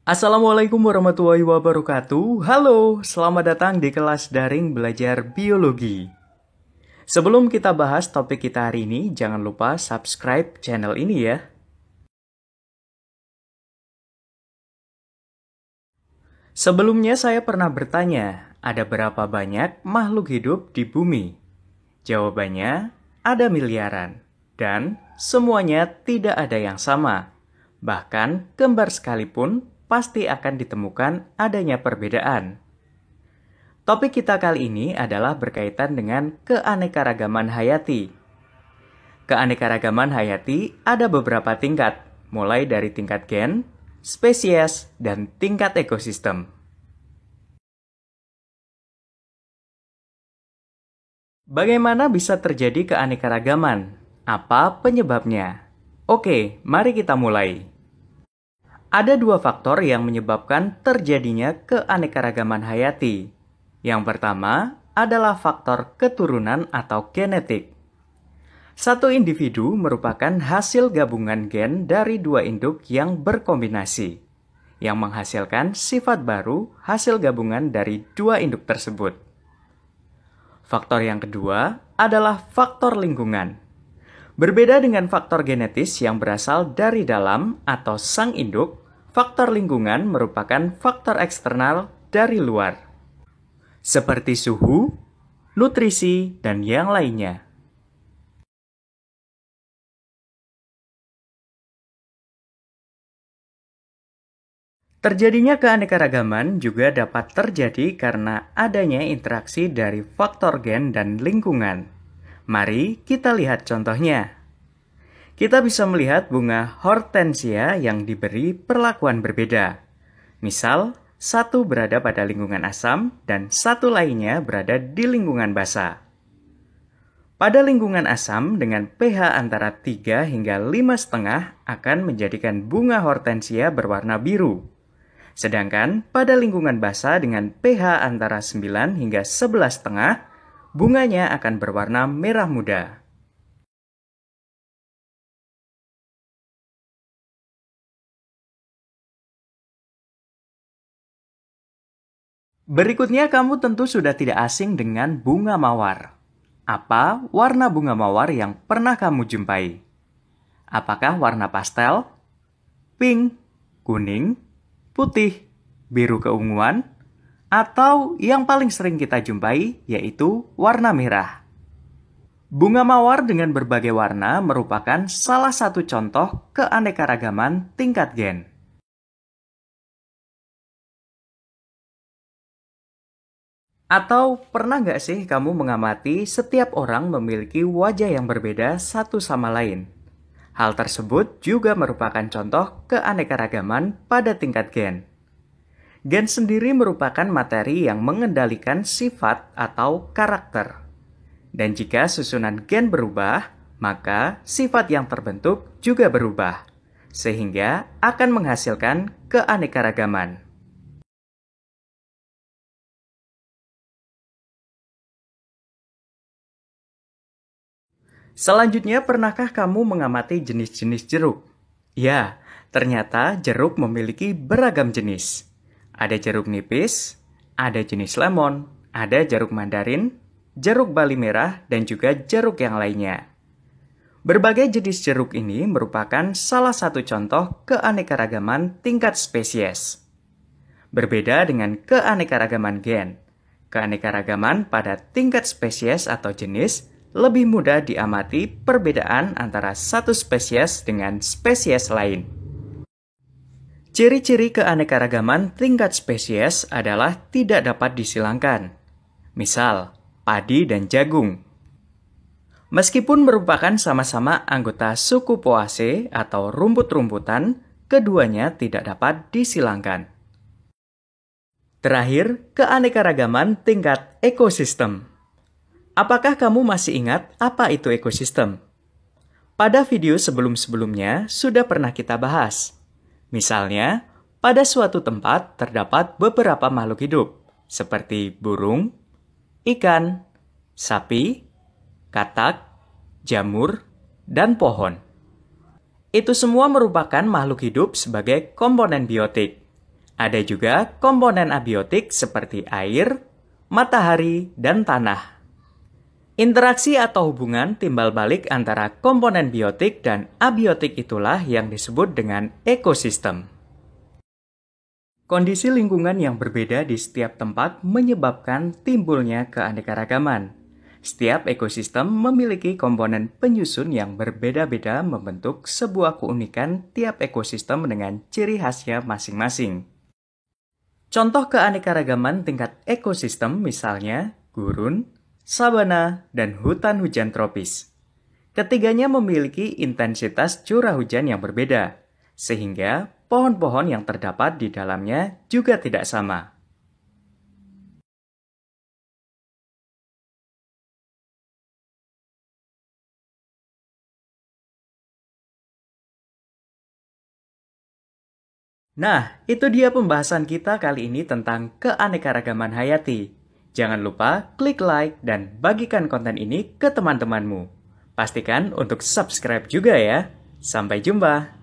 Assalamualaikum warahmatullahi wabarakatuh. Halo, selamat datang di kelas daring belajar biologi. Sebelum kita bahas topik kita hari ini, jangan lupa subscribe channel ini ya. Sebelumnya saya pernah bertanya, ada berapa banyak makhluk hidup di bumi? Jawabannya, ada miliaran. Dan semuanya tidak ada yang sama. Bahkan kembar sekalipun pasti akan ditemukan adanya perbedaan. Topik kita kali ini adalah berkaitan dengan keanekaragaman hayati. Keanekaragaman hayati ada beberapa tingkat, mulai dari tingkat gen, spesies, dan tingkat ekosistem. Bagaimana bisa terjadi keanekaragaman? Apa penyebabnya? Oke, mari kita mulai. Ada dua faktor yang menyebabkan terjadinya keanekaragaman hayati. Yang pertama adalah faktor keturunan atau genetik. Satu individu merupakan hasil gabungan gen dari dua induk yang berkombinasi, yang menghasilkan sifat baru hasil gabungan dari dua induk tersebut. Faktor yang kedua adalah faktor lingkungan. Berbeda dengan faktor genetis yang berasal dari dalam atau sang induk, faktor lingkungan merupakan faktor eksternal dari luar, seperti suhu, nutrisi, dan yang lainnya. Terjadinya keanekaragaman juga dapat terjadi karena adanya interaksi dari faktor gen dan lingkungan. Mari kita lihat contohnya. Kita bisa melihat bunga hortensia yang diberi perlakuan berbeda. Misal, satu berada pada lingkungan asam dan satu lainnya berada di lingkungan basa. Pada lingkungan asam dengan pH antara 3 hingga 5,5 akan menjadikan bunga hortensia berwarna biru. Sedangkan pada lingkungan basa dengan pH antara 9 hingga 11,5, bunganya akan berwarna merah muda. Berikutnya kamu tentu sudah tidak asing dengan bunga mawar. Apa warna bunga mawar yang pernah kamu jumpai? Apakah warna pastel, pink, kuning, putih, biru keunguan, atau yang paling sering kita jumpai yaitu warna merah? Bunga mawar dengan berbagai warna merupakan salah satu contoh keanekaragaman tingkat gen. Atau pernah nggak sih kamu mengamati setiap orang memiliki wajah yang berbeda satu sama lain? Hal tersebut juga merupakan contoh keanekaragaman pada tingkat gen. Gen sendiri merupakan materi yang mengendalikan sifat atau karakter. Dan jika susunan gen berubah, maka sifat yang terbentuk juga berubah, sehingga akan menghasilkan keanekaragaman. Selanjutnya, pernahkah kamu mengamati jenis-jenis jeruk? Ya, ternyata jeruk memiliki beragam jenis. Ada jeruk nipis, ada jenis lemon, ada jeruk mandarin, jeruk bali merah, dan juga jeruk yang lainnya. Berbagai jenis jeruk ini merupakan salah satu contoh keanekaragaman tingkat spesies. Berbeda dengan keanekaragaman gen, keanekaragaman pada tingkat spesies atau jenis lebih mudah diamati perbedaan antara satu spesies dengan spesies lain. Ciri-ciri keanekaragaman tingkat spesies adalah tidak dapat disilangkan. Misal, padi dan jagung. Meskipun merupakan sama-sama anggota suku Poaceae atau rumput-rumputan, keduanya tidak dapat disilangkan. Terakhir, keanekaragaman tingkat ekosistem. Apakah kamu masih ingat apa itu ekosistem? Pada video sebelum-sebelumnya sudah pernah kita bahas. Misalnya, pada suatu tempat terdapat beberapa makhluk hidup, seperti burung, ikan, sapi, katak, jamur, dan pohon. Itu semua merupakan makhluk hidup sebagai komponen biotik. Ada juga komponen abiotik seperti air, matahari, dan tanah. Interaksi atau hubungan timbal balik antara komponen biotik dan abiotik itulah yang disebut dengan ekosistem. Kondisi lingkungan yang berbeda di setiap tempat menyebabkan timbulnya keanekaragaman. Setiap ekosistem memiliki komponen penyusun yang berbeda-beda membentuk sebuah keunikan tiap ekosistem dengan ciri khasnya masing-masing. Contoh keanekaragaman tingkat ekosistem misalnya gurun, sabana, dan hutan hujan tropis. Ketiganya memiliki intensitas curah hujan yang berbeda, sehingga pohon-pohon yang terdapat di dalamnya juga tidak sama. Nah, itu dia pembahasan kita kali ini tentang keanekaragaman hayati. Jangan lupa klik like dan bagikan konten ini ke teman-temanmu. Pastikan untuk subscribe juga ya. Sampai jumpa.